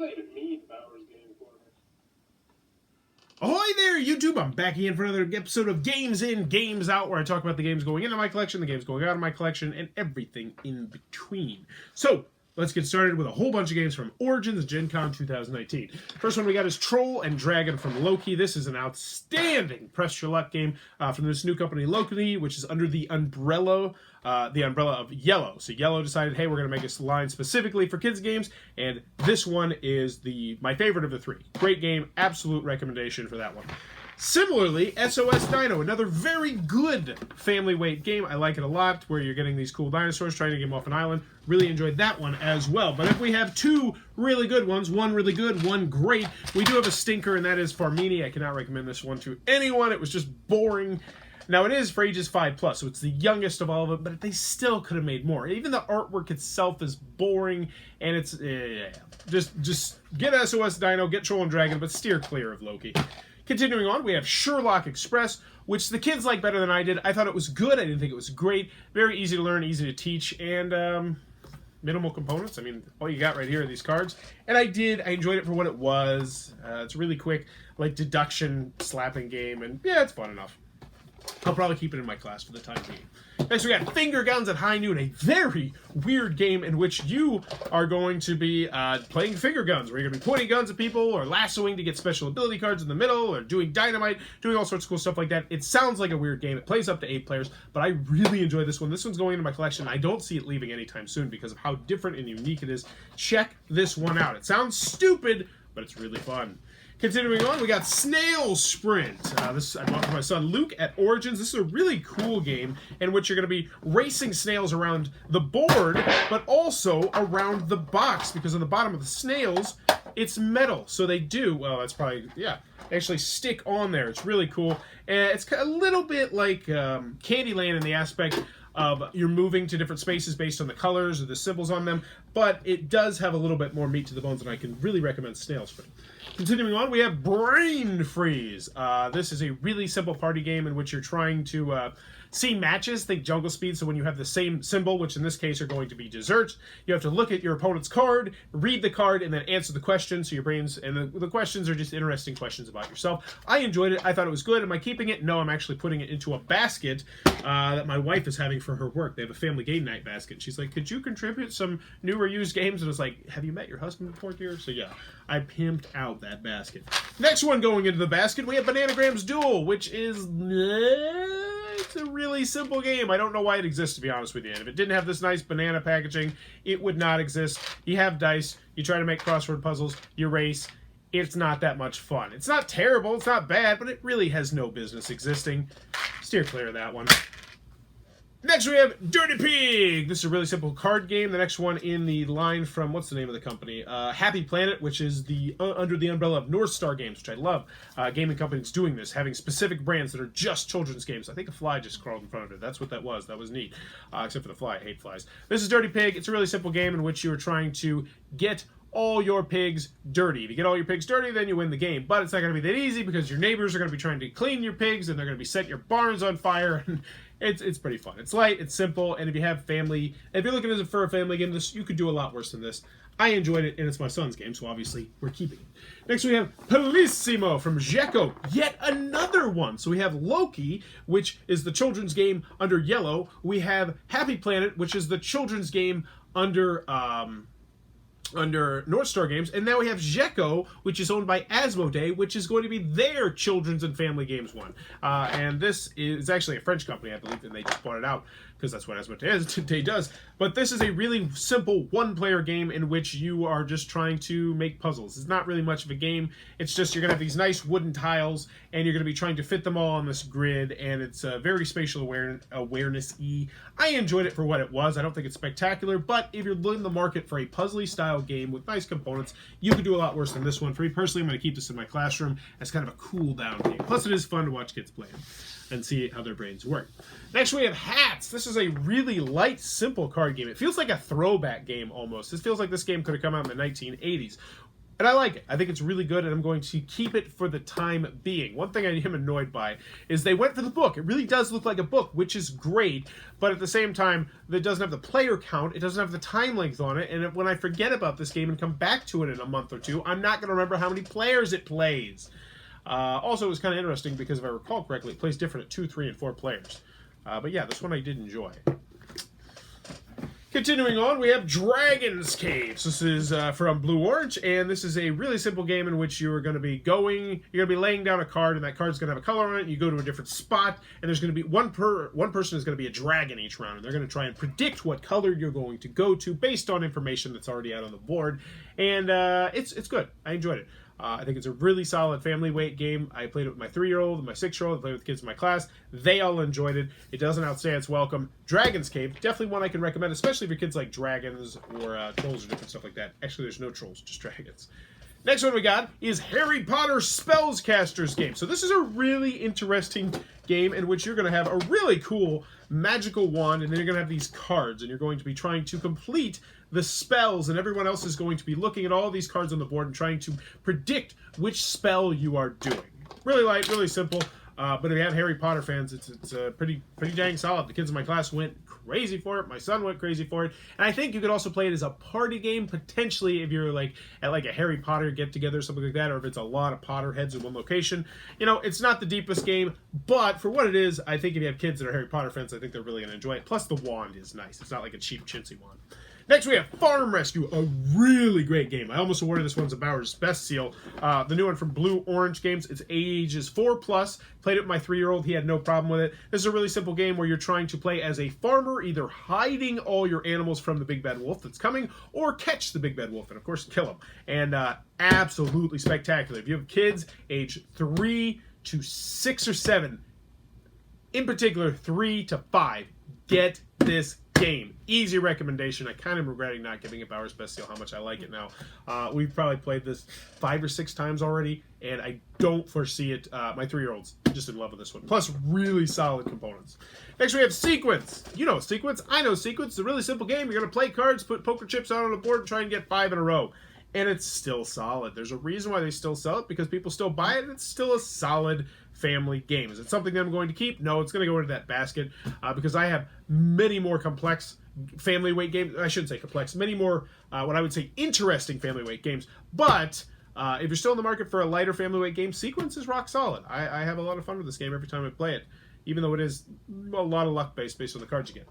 not even mean Bowers game for me. Ahoy there, YouTube! I'm back again for another episode of Games In, Games Out, where I talk about the games going into my collection, the games going out of my collection, and everything in between. So, let's get started with a whole bunch of games from Origins Gen Con 2019. First one we got is Troll and Dragon from Loki. This is an outstanding Press Your Luck game from this new company, Loki, which is under the umbrella of Yellow. So Yellow decided, hey, we're going to make a line specifically for kids games, and this one is my favorite of the three. Great game, absolute recommendation for that one. Similarly, SOS Dino, another very good family weight game. I like it a lot, where you're getting these cool dinosaurs, trying to get them off an island. Really enjoyed that one as well. But if we have two really good ones, one really good, one great, we do have a stinker, and that is Frenemy. I cannot recommend this one to anyone. It was just boring. Now, it is for ages 5+, so it's the youngest of all of them, but they still could have made more. Even the artwork itself is boring, and it's... Just get SOS Dino, get Troll and Dragon, but steer clear of Loki. Continuing on, we have Sherlock Express, which the kids like better than I did. I thought it was good. I didn't think it was great. Very easy to learn, easy to teach, and minimal components. I mean, all you got right here are these cards. And I enjoyed it for what it was. It's a really quick, like, deduction slapping game, and yeah, it's fun enough. I'll probably keep it in my class for the time being. Next, we got Finger Guns at High Noon, a very weird game in which you are going to be playing finger guns, where you're going to be pointing guns at people, or lassoing to get special ability cards in the middle, or doing dynamite, doing all sorts of cool stuff like that. It sounds like a weird game. It plays up to 8 players, but I really enjoy this one. This one's going into my collection. I don't see it leaving anytime soon because of how different and unique it is. Check this one out. It sounds stupid, but it's really fun. Continuing on, we got Snail Sprint. This I bought for my son Luke at Origins. This is a really cool game in which you're going to be racing snails around the board, but also around the box, because on the bottom of the snails, it's metal. So they do, well, that's probably, yeah, they actually stick on there. It's really cool. And it's a little bit like Candyland in the aspect of you're moving to different spaces based on the colors or the symbols on them, but it does have a little bit more meat to the bones, and I can really recommend Snail Sprint. Continuing on, we have Brain Freeze. This is a really simple party game in which you're trying to see matches, think Jungle Speed, so when you have the same symbol, which in this case are going to be desserts, you have to look at your opponent's card, read the card, and then answer the question, so your brains, and the questions are just interesting questions about yourself. I enjoyed it. I thought it was good. Am I keeping it? No, I'm actually putting it into a basket that my wife is having for her work. They have a family game night basket. She's like, could you contribute some new or used games? And I was like, have you met your husband before here? So yeah, I pimped out that basket. Next one going into the basket, we have Bananagrams Duel, which is... it's a really simple game. I don't know why it exists, to be honest with you. And if it didn't have this nice banana packaging, it would not exist. You have dice, you try to make crossword puzzles, you race. It's not that much fun. It's not terrible, it's not bad, but it really has no business existing. Steer clear of that one. Next we have Dirty Pig. This is a really simple card game. The next one in the line from, what's the name of the company? Happy Planet, which is the under the umbrella of North Star Games, which I love. Gaming companies doing this, having specific brands that are just children's games. I think a fly just crawled in front of it. That's what that was. That was neat. Except for the fly. I hate flies. This is Dirty Pig. It's a really simple game in which you are trying to get all your pigs dirty. If you get all your pigs dirty, then you win the game. But it's not going to be that easy because your neighbors are going to be trying to clean your pigs, and they're going to be setting your barns on fire. And it's pretty fun. It's light, it's simple, and if you have family, if you're looking for a family game, you could do a lot worse than this. I enjoyed it, and it's my son's game, so obviously we're keeping it. Next we have Polissimo from Jaco, yet another one. So we have Loki, which is the children's game under Yellow. We have Happy Planet, which is the children's game under North Star Games, and now we have Jaco, which is owned by Asmodee, which is going to be their children's and family games one. And this is actually a French company, I believe, and they just bought it out because that's what Asmodee does. But this is a really simple one-player game in which you are just trying to make puzzles. It's not really much of a game. It's just you're going to have these nice wooden tiles, and you're going to be trying to fit them all on this grid, and it's very spatial awareness-y. I enjoyed it for what it was. I don't think it's spectacular, but if you're in the market for a puzzly style game with nice components, you could do a lot worse than this one. For me personally, I'm going to keep this in my classroom as kind of a cool down game. Plus, it is fun to watch kids play and see how their brains work. Next, we have Hats. This is a really light, simple card game. It feels like a throwback game almost. This feels like this game could have come out in the 1980s. And I like it. I think it's really good, and I'm going to keep it for the time being. One thing I am annoyed by is they went for the book. It really does look like a book, which is great, but at the same time, it doesn't have the player count, it doesn't have the time length on it, and when I forget about this game and come back to it in a month or two, I'm not going to remember how many players it plays. Also, it was kind of interesting because if I recall correctly, it plays different at 2, 3, and 4 players. But yeah, this one I did enjoy. Continuing on, we have Dragon's Caves. This is from Blue Orange, and this is a really simple game in which you're going to be laying down a card, and that card's going to have a color on it, and you go to a different spot, and there's going to be one person is going to be a dragon each round, and they're going to try and predict what color you're going to go to based on information that's already out on the board, and it's good. I enjoyed it. I think it's a really solid family weight game. I played it with my 3-year-old and my 6-year-old. I played with kids in my class. They all enjoyed it. It doesn't outstay its welcome. Dragon's Cave, definitely one I can recommend, especially if your kids like dragons or trolls or different stuff like that. Actually, there's no trolls, just dragons. Next one we got is Harry Potter Spellcasters game. So this is a really interesting game in which you're going to have a really cool magical wand, and then you're going to have these cards, and you're going to be trying to complete the spells, and everyone else is going to be looking at all these cards on the board and trying to predict which spell you are doing. Really light, really simple, but if you have Harry Potter fans, it's pretty dang solid. The kids in my class went crazy for it. My son went crazy for it, and I think you could also play it as a party game, potentially if you're like at like a Harry Potter get-together or something like that, or if it's a lot of Potterheads in one location. You know, it's not the deepest game, but for what it is, I think if you have kids that are Harry Potter fans, I think they're really going to enjoy it. Plus, the wand is nice. It's not like a cheap, chintzy wand. Next, we have Farm Rescue, a really great game. I almost awarded this one as a Bowers Best Seal. The new one from Blue Orange Games. It's ages 4+. Played it with my 3-year-old. He had no problem with it. This is a really simple game where you're trying to play as a farmer, either hiding all your animals from the big bad wolf that's coming, or catch the big bad wolf and, of course, kill him. And absolutely spectacular. If you have kids age 3 to 6 or 7, in particular 3 to 5, get this game. Easy recommendation. I kind of regretting not giving it Bowers Best Seal how much I like it now. We've probably played this 5 or 6 times already, and I don't foresee it. My 3-year-old's just in love with this one. Plus, really solid components. Next, we have Sequence. You know Sequence. I know Sequence. It's a really simple game. You're going to play cards, put poker chips out on the board, and try and get 5 in a row. And it's still solid. There's a reason why they still sell it, because people still buy it, and it's still a solid family game. Is it something that I'm going to keep? No, it's going to go into that basket because I have many more complex family weight games. I shouldn't say complex. Many more, what I would say, interesting family weight games. But if you're still in the market for a lighter family weight game, Sequence is rock solid. I have a lot of fun with this game every time I play it, even though it is a lot of luck based on the cards you get.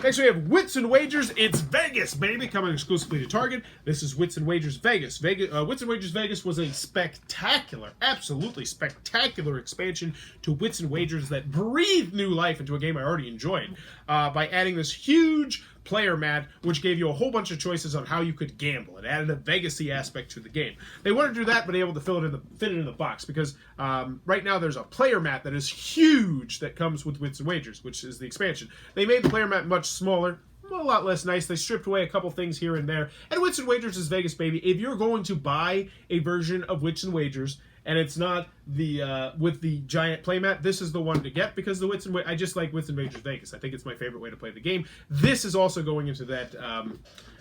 Next, we have Wits and Wagers. It's Vegas, baby, coming exclusively to Target. This is Wits and Wagers Vegas. Wits and Wagers Vegas was a spectacular, absolutely spectacular expansion to Wits and Wagers that breathed new life into a game I already enjoyed by adding this huge player mat, which gave you a whole bunch of choices on how you could gamble. It added a Vegas-y aspect to the game. They wanted to do that, but able to fit it in the box, because right now there's a player mat that is huge that comes with Wits and Wagers, which is the expansion. They made the player mat much smaller, a lot less nice. They stripped away a couple things here and there. And Wits and Wagers is Vegas, baby. If you're going to buy a version of Wits and Wagers, and it's not the with the giant playmat, this is the one to get, because the I just like Wits and Wagers Vegas. I think it's my favorite way to play the game. This is also going into that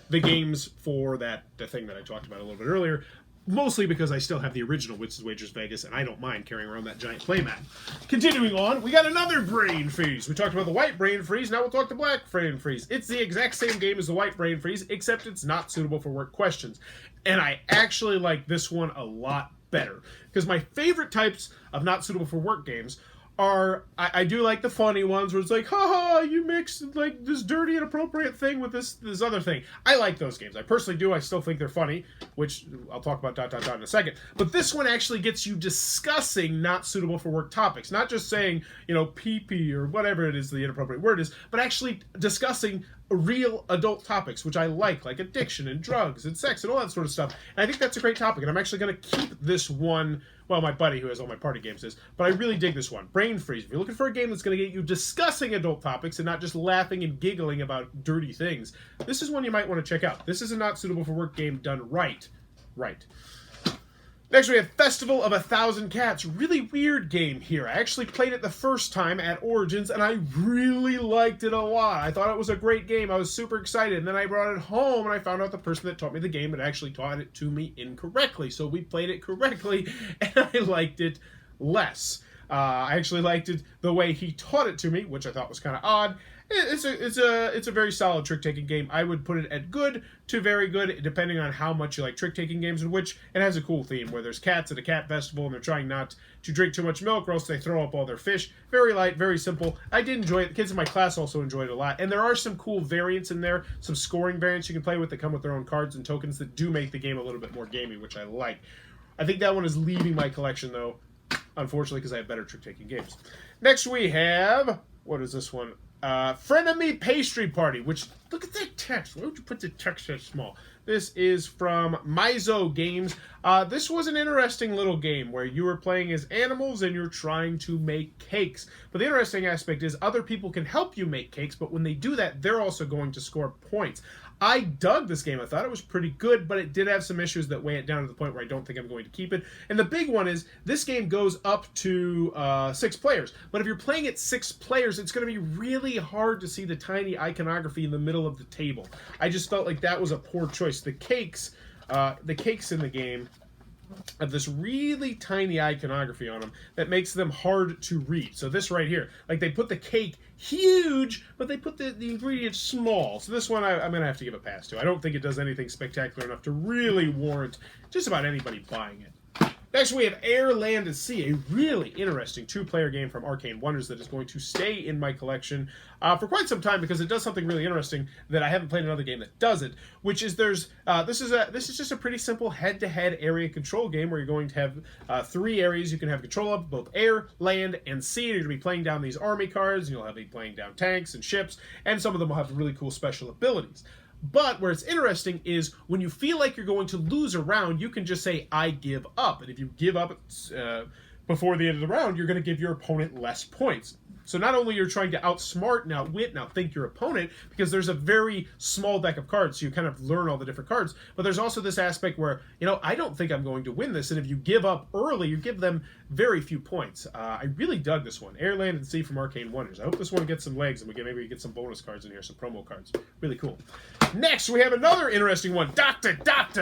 the games for the thing that I talked about a little bit earlier, mostly because I still have the original Wits and Wagers Vegas, and I don't mind carrying around that giant playmat. Continuing on, we got another Brain Freeze. We talked about the white Brain Freeze, now we'll talk the black Brain Freeze. It's the exact same game as the white Brain Freeze, except it's not suitable for work questions. And I actually like this one a lot better, because my favorite types of not suitable for work games are, I do like the funny ones where it's like, haha, you mixed like this dirty inappropriate thing with this other thing. I like those games. I personally do. I still think they're funny, which I'll talk about ... in a second. But this one actually gets you discussing not suitable for work topics, not just saying, you know, pee-pee or whatever it is the inappropriate word is, but actually discussing real adult topics, which I like addiction and drugs and sex and all that sort of stuff. And I think that's a great topic, and I'm actually going to keep this one. Well, my buddy who has all my party games is, but I really dig this one. Brain Freeze. If you're looking for a game that's going to get you discussing adult topics and not just laughing and giggling about dirty things, this is one you might want to check out. This is a not suitable for work game done right. Next, we have Festival of 1,000 Cats. Really weird game here. I actually played it the first time at Origins, and I really liked it a lot. I thought it was a great game. I was super excited. And then I brought it home, and I found out the person that taught me the game had actually taught it to me incorrectly. So we played it correctly, and I liked it less. I actually liked it the way he taught it to me, which I thought was kind of odd. It's a very solid trick-taking game. I would put it at good to very good, depending on how much you like trick-taking games, in which it has a cool theme, where there's cats at a cat festival, and they're trying not to drink too much milk, or else they throw up all their fish. Very light, very simple. I did enjoy it. The kids in my class also enjoyed it a lot. And there are some cool variants in there, some scoring variants you can play with that come with their own cards and tokens that do make the game a little bit more gamey, which I like. I think that one is leaving my collection, though, unfortunately, because I have better trick-taking games. Next we have... what is this one? Frenemy Pastry Party, which, look at that text. Why would you put the text that small? This is from Mizo Games. This was an interesting little game where you were playing as animals and you're trying to make cakes. But the interesting aspect is other people can help you make cakes, but when they do that, they're also going to score points. I dug this game. I thought it was pretty good, but it did have some issues that weigh it down to the point where I don't think I'm going to keep it. And the big one is this game goes up to 6 players. But if you're playing at 6 players, it's going to be really hard to see the tiny iconography in the middle of the table. I just felt like that was a poor choice. The cakes in the game have this really tiny iconography on them that makes them hard to read. So this right here, like they put the cake huge, but they put the ingredients small. So this one I'm going to have to give a pass to. I don't think it does anything spectacular enough to really warrant just about anybody buying it. Next, we have Air, Land, and Sea, a really interesting 2-player game from Arcane Wonders that is going to stay in my collection for quite some time because it does something really interesting that I haven't played another game that does it, which is this is just a pretty simple head-to-head area control game where you're going to have 3 areas you can have control of, both air, land, and sea. You're going to be playing down these army cards, and you'll be playing down tanks and ships, and some of them will have really cool special abilities. But where it's interesting is when you feel like you're going to lose a round, you can just say, I give up. And if you give up before the end of the round, you're going to give your opponent less points. So not only you're trying to outsmart and outwit and outthink your opponent, because there's a very small deck of cards, so you kind of learn all the different cards, but there's also this aspect where, I don't think I'm going to win this, and if you give up early, you give them very few points. I really dug this one. Air, Land, and Sea from Arcane Wonders. I hope this one gets some legs, and maybe we get some bonus cards in here, some promo cards. Really cool. Next, we have another interesting one, Doctor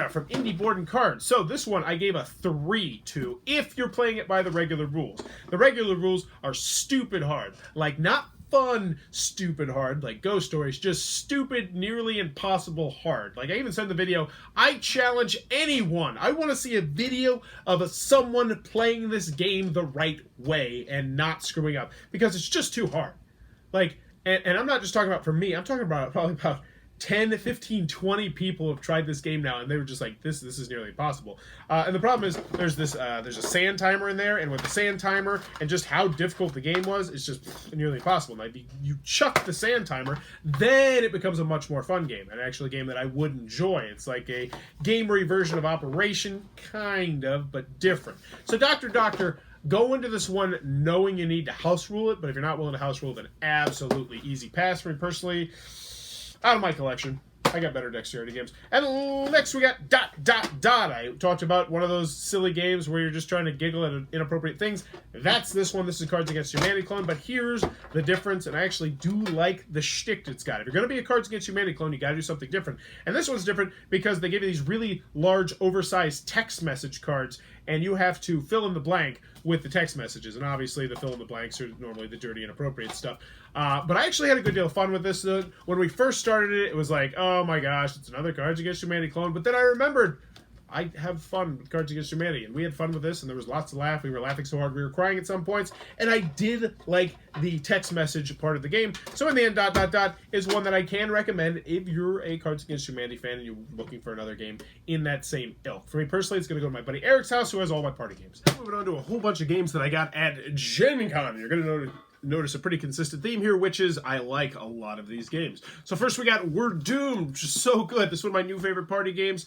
from Indie Board and Cards. So this one I gave a 3 to if you're playing it by the regular rules. The regular rules are stupid hard. Like, not fun, stupid hard, like Ghost Stories, just stupid, nearly impossible hard. Like, I even said in the video, I challenge anyone. I want to see a video of someone playing this game the right way and not screwing up, because it's just too hard. Like, and I'm not just talking about for me, I'm talking about probably about 10, 15, 20 people have tried this game now, and they were just like, this is nearly impossible. And the problem is, there's a sand timer in there, and with the sand timer and just how difficult the game was, it's just nearly impossible. Now, you chuck the sand timer, then it becomes a much more fun game, and actually a game that I would enjoy. It's like a gamery version of Operation, kind of, but different. So Doctor, go into this one knowing you need to house rule it, but if you're not willing to house rule it, then absolutely easy pass for me personally. Out of my collection. I got better dexterity games. And next we got ... I talked about one of those silly games where you're just trying to giggle at inappropriate things. That's this one. This is Cards Against Humanity clone, but here's the difference, and I actually do like the shtick it's got. If you're going to be a Cards Against Humanity clone, you got to do something different. And this one's different because they give you these really large, oversized text message cards, and you have to fill in the blank with the text messages. And obviously the fill in the blanks are normally the dirty, inappropriate stuff. But I actually had a good deal of fun with this. When we first started it, it was like, oh my gosh, it's another Cards Against Humanity clone. But then I remembered, I have fun with Cards Against Humanity, and we had fun with this, and there was lots to laugh. We were laughing so hard we were crying at some points, and I did like the text message part of the game. So in the end, ... is one that I can recommend if you're a Cards Against Humanity fan and you're looking for another game in that same ilk. For me personally, it's going to go to my buddy Eric's house, who has all my party games. Now moving on to a whole bunch of games that I got at Gen Con. You're going to notice a pretty consistent theme here, which is I like a lot of these games. So first we got We're Doomed, which is so good. This is one of my new favorite party games.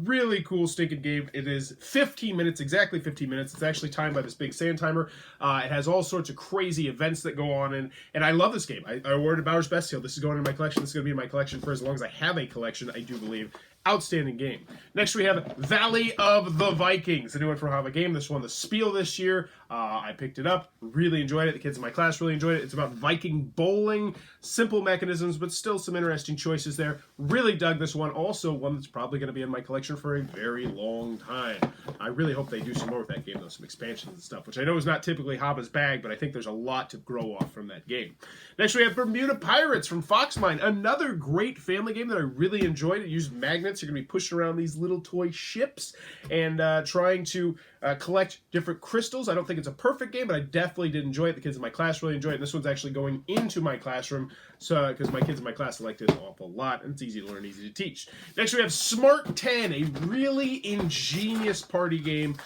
Really cool stinking game. It is 15 minutes, exactly 15 minutes. It's actually timed by this big sand timer. It has all sorts of crazy events that go on, and I love this game. I awarded Bowers Best Seal. This is going in my collection. This is going to be in my collection for as long as I have a collection, I do believe. Outstanding game. Next we have Valley of the Vikings, a new one for Hava Game. This won the Spiel this year. I picked it up, really enjoyed it. The kids in my class really enjoyed it. It's about Viking bowling, simple mechanisms, but still some interesting choices there. Really dug this one. Also one that's probably going to be in my collection for a very long time. I really hope they do some more with that game, though, some expansions and stuff, which I know is not typically Hava's bag, but I think there's a lot to grow off from that game. Next we have Bermuda Pirates from Foxmine, another great family game that I really enjoyed. It used magnets. You're going to be pushing around these little toy ships and trying to collect different crystals. I don't think it's a perfect game, but I definitely did enjoy it. The kids in my class really enjoyed it. And this one's actually going into my classroom, so because my kids in my class liked it an awful lot, and it's easy to learn, easy to teach. Next we have Smart 10, a really ingenious party game.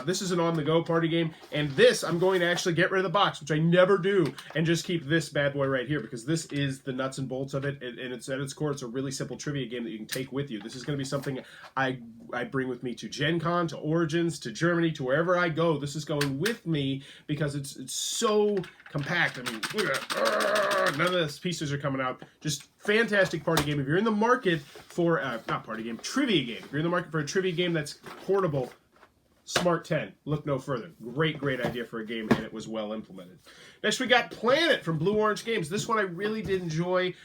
This is an on-the-go party game, and this I'm going to actually get rid of the box, which I never do, and just keep this bad boy right here, because this is the nuts and bolts of it, and it's at its core, it's a really simple trivia game that you can take with you. This is going to be something I bring with me to Gen Con, to Origins, to Germany, to wherever I go. This is going with me because it's so compact. I mean, look at that. None of the pieces are coming out. Just fantastic party game. If you're in the market for, not party game, trivia game. If you're in the market for a trivia game that's portable, Smart 10. Look no further. Great, great idea for a game, and it was well implemented. Next, we got Planet from Blue Orange Games. This one I really did enjoy.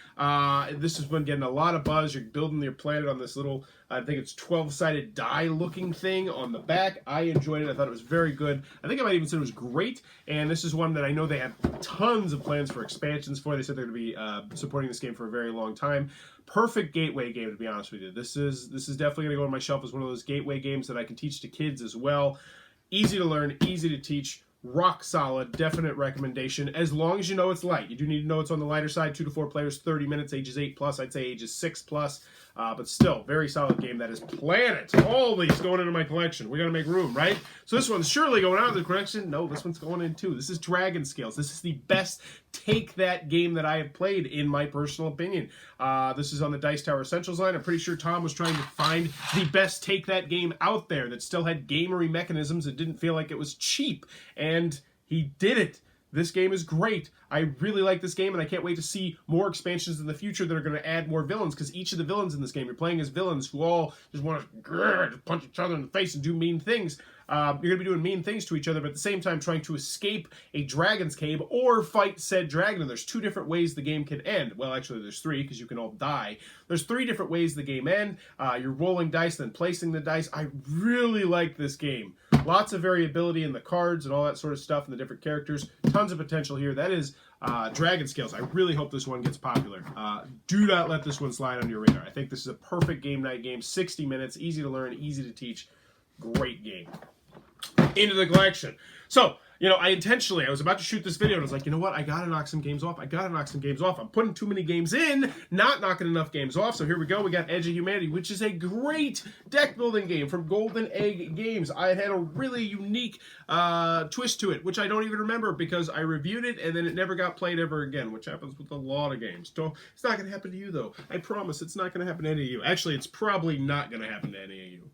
This has been getting a lot of buzz. You're building your planet on this little, I think it's 12-sided die-looking thing on the back. I enjoyed it. I thought it was very good. I think I might even say it was great. And this is one that I know they have tons of plans for expansions for. They said they're going to be supporting this game for a very long time. Perfect gateway game, to be honest with you. This is definitely going to go on my shelf as one of those gateway games that I can teach to kids as well. Easy to learn, easy to teach, rock solid, definite recommendation, as long as you know it's light. You do need to know it's on the lighter side, 2 to 4 players, 30 minutes, ages 8+, I'd say ages 6+, but still, very solid game. That is Planet. All these going into my collection. We got to make room, right? So this one's surely going out of the collection. No, this one's going in too. This is Dragon Scales. This is the best take that game that I have played, in my personal opinion. This is on the Dice Tower Essentials line. I'm pretty sure Tom was trying to find the best take that game out there that still had gamery mechanisms that didn't feel like it was cheap, and he did it. This game is great. I really like this game, and I can't wait to see more expansions in the future that are going to add more villains, because each of the villains in this game, you're playing as villains who all just want to punch each other in the face and do mean things. You're going to be doing mean things to each other, but at the same time trying to escape a dragon's cave or fight said dragon. And there's 2 different ways the game can end. Well, actually, there's 3, because you can all die. There's 3 different ways the game end. You're rolling dice, then placing the dice. I really like this game. Lots of variability in the cards and all that sort of stuff and the different characters. Tons of potential here. That is Dragon Scales. I really hope this one gets popular. Do not let this one slide on your radar. I think this is a perfect game night game. 60 minutes, easy to learn, easy to teach. Great game. Into the collection. So, you know, I was about to shoot this video, and I was like, you know what? I gotta knock some games off. I'm putting too many games in, not knocking enough games off. So here we go. We got Edge of Humanity, which is a great deck building game from Golden Egg Games. I had a really unique twist to it, which I don't even remember because I reviewed it and then it never got played ever again, which happens with a lot of games. So it's not going to happen to you, though. I promise it's not going to happen to any of you. Actually, it's probably not going to happen to any of you.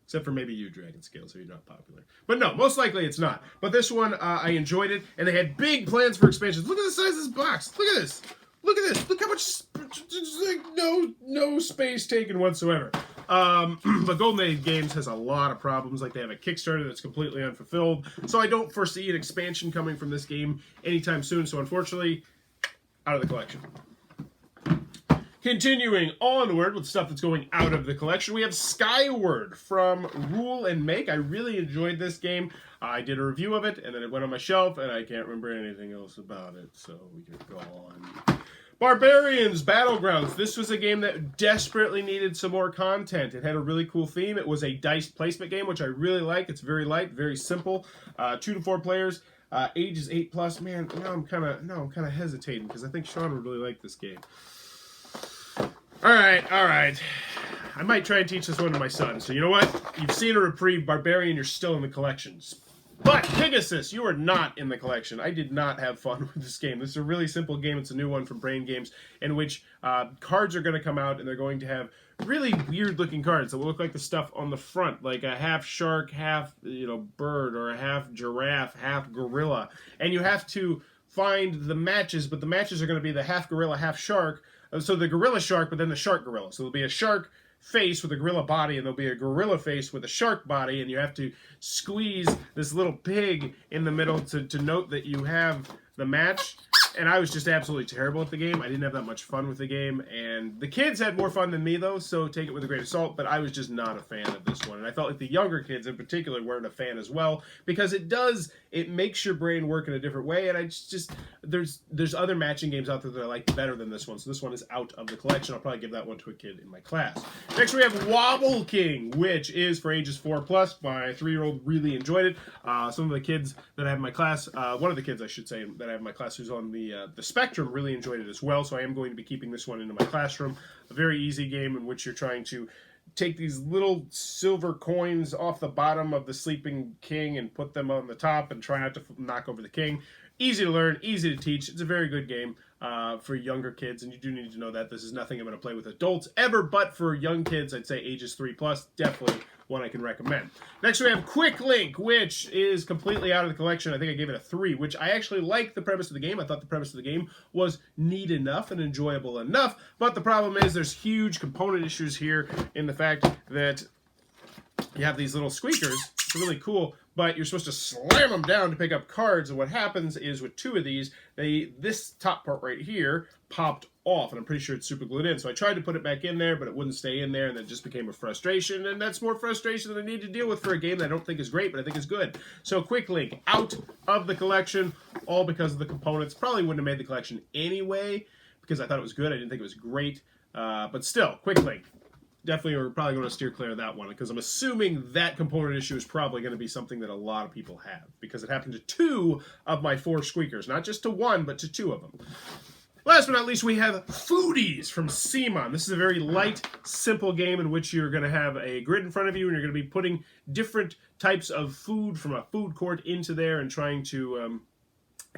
Except for maybe you, Dragon Scales, so you're not popular. But no, most likely it's not. But this one, I enjoyed it, and they had big plans for expansions. Look at the size of this box. Look at this. Look at this. Look how much, like, no space taken whatsoever. But Golden Age Games has a lot of problems. Like, they have a Kickstarter that's completely unfulfilled. So I don't foresee an expansion coming from this game anytime soon. So unfortunately, out of the collection. Continuing onward with stuff that's going out of the collection, we have Skyward from Rule and Make. I really enjoyed this game. I did a review of it, and then it went on my shelf, and I can't remember anything else about it, so we can go on. Barbarians Battlegrounds. This was a game that desperately needed some more content. It had a really cool theme. It was a dice placement game, which I really like. It's very light, very simple. 2 to 4 players. Ages 8+. Man, now I'm kind of hesitating because I think Sean would really like this game. All right. I might try and teach this one to my son. So you know what? You've seen a reprieve. Barbarian, you're still in the collections. But Pegasus, you are not in the collection. I did not have fun with this game. This is a really simple game. It's a new one from Brain Games, in which cards are going to come out, and they're going to have really weird-looking cards that will look like the stuff on the front, like a half shark, half bird, or a half giraffe, half gorilla. And you have to find the matches, but the matches are going to be the half gorilla, half shark. So the gorilla shark, but then the shark gorilla. So there'll be a shark face with a gorilla body, and there'll be a gorilla face with a shark body, and you have to squeeze this little pig in the middle to note that you have the match. And I was just absolutely terrible at the game. I didn't have that much fun with the game, and the kids had more fun than me, though, so take it with a grain of salt, but I was just not a fan of this one. And I felt like the younger kids in particular weren't a fan as well, because it makes your brain work in a different way, and I just there's other matching games out there that I like better than this one, so this one is out of the collection. I'll probably give that one to a kid in my class. Next we have Wobble King, which is for ages 4+. My 3-year-old really enjoyed it. Some of the kids that I have in my class, one of the kids I should say that I have in my class who's on the spectrum really enjoyed it as well, so I am going to be keeping this one into my classroom. A very easy game in which you're trying to take these little silver coins off the bottom of the sleeping king and put them on the top and try not to knock over the king. Easy to learn, easy to teach. It's a very good game for younger kids, and you do need to know that this is nothing I'm going to play with adults ever, but for young kids, I'd say ages 3+, definitely one I can recommend. Next we have Quick Link, which is completely out of the collection. I think I gave it a 3, which I actually like the premise of the game. I thought the premise of the game was neat enough and enjoyable enough, but the problem is there's huge component issues here in the fact that you have these little squeakers. It's really cool, but you're supposed to slam them down to pick up cards, and what happens is with 2 of these, this top part right here popped off, and I'm pretty sure it's super glued in. So I tried to put it back in there, but it wouldn't stay in there, and that just became a frustration, and that's more frustration than I need to deal with for a game that I don't think is great, but I think is good. So Quick Link, out of the collection, all because of the components. Probably wouldn't have made the collection anyway, because I thought it was good. I didn't think it was great, but still, Quick Link. Definitely, we're probably going to steer clear of that one, because I'm assuming that component issue is probably going to be something that a lot of people have, because it happened to 2 of my 4 squeakers. Not just to 1, but to 2 of them. Last but not least, we have Foodies from Simon. This is a very light, simple game in which you're going to have a grid in front of you, and you're going to be putting different types of food from a food court into there and trying to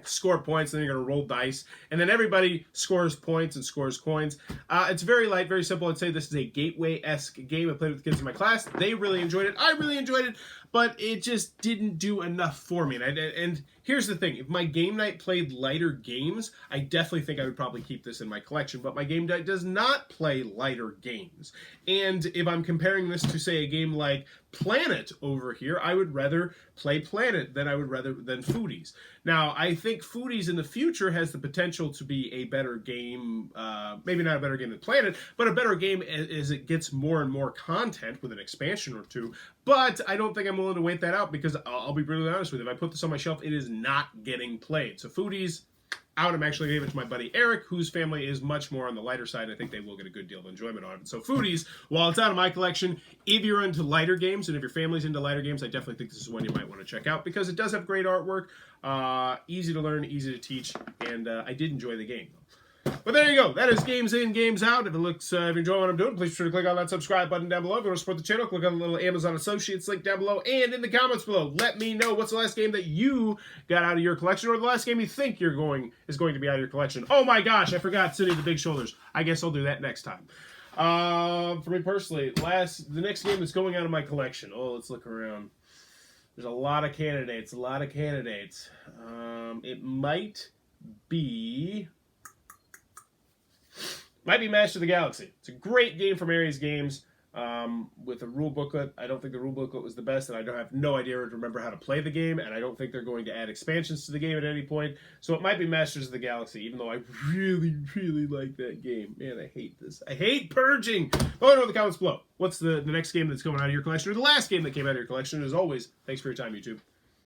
score points, and then you're going to roll dice, and then everybody scores points and scores coins. It's very light, very simple. I'd say this is a gateway-esque game. I played with the kids in my class. They really enjoyed it. I really enjoyed it, but it just didn't do enough for me. And here's the thing. If my game night played lighter games, I definitely think I would probably keep this in my collection, but my game night does not play lighter games. And if I'm comparing this to, say, a game like Planet over here, I would rather play Planet than Foodies. Now, I think Foodies in the future has the potential to be a better game, maybe not a better game than Planet, but a better game as it gets more and more content with an expansion or 2. But I don't think I'm willing to wait that out, because I'll be brutally honest with you. If I put this on my shelf, it is not getting played. So Foodies, out. I'm actually going to give it to my buddy Eric, whose family is much more on the lighter side. I think they will get a good deal of enjoyment on it. So Foodies, while it's out of my collection, if you're into lighter games and if your family's into lighter games, I definitely think this is one you might want to check out, because it does have great artwork, easy to learn, easy to teach, and I did enjoy the game. But there you go. That is Games In, Games Out. If you enjoy what I'm doing, please be sure to click on that subscribe button down below. If you want to support the channel, click on the little Amazon Associates link down below. And in the comments below, let me know what's the last game that you got out of your collection, or the last game you think is going to be out of your collection. Oh my gosh, I forgot City of the Big Shoulders. I guess I'll do that next time. For me personally, the next game that's going out of my collection. Oh, let's look around. There's a lot of candidates. It might be Master of the Galaxy. It's a great game from Ares Games with a rule booklet. I don't think the rule booklet was the best, and I have no idea or remember how to play the game, and I don't think they're going to add expansions to the game at any point. So it might be Masters of the Galaxy, even though I really, really like that game. Man, I hate this. I hate purging. Let me know in the comments below. What's the next game that's coming out of your collection, or the last game that came out of your collection? As always, thanks for your time, YouTube.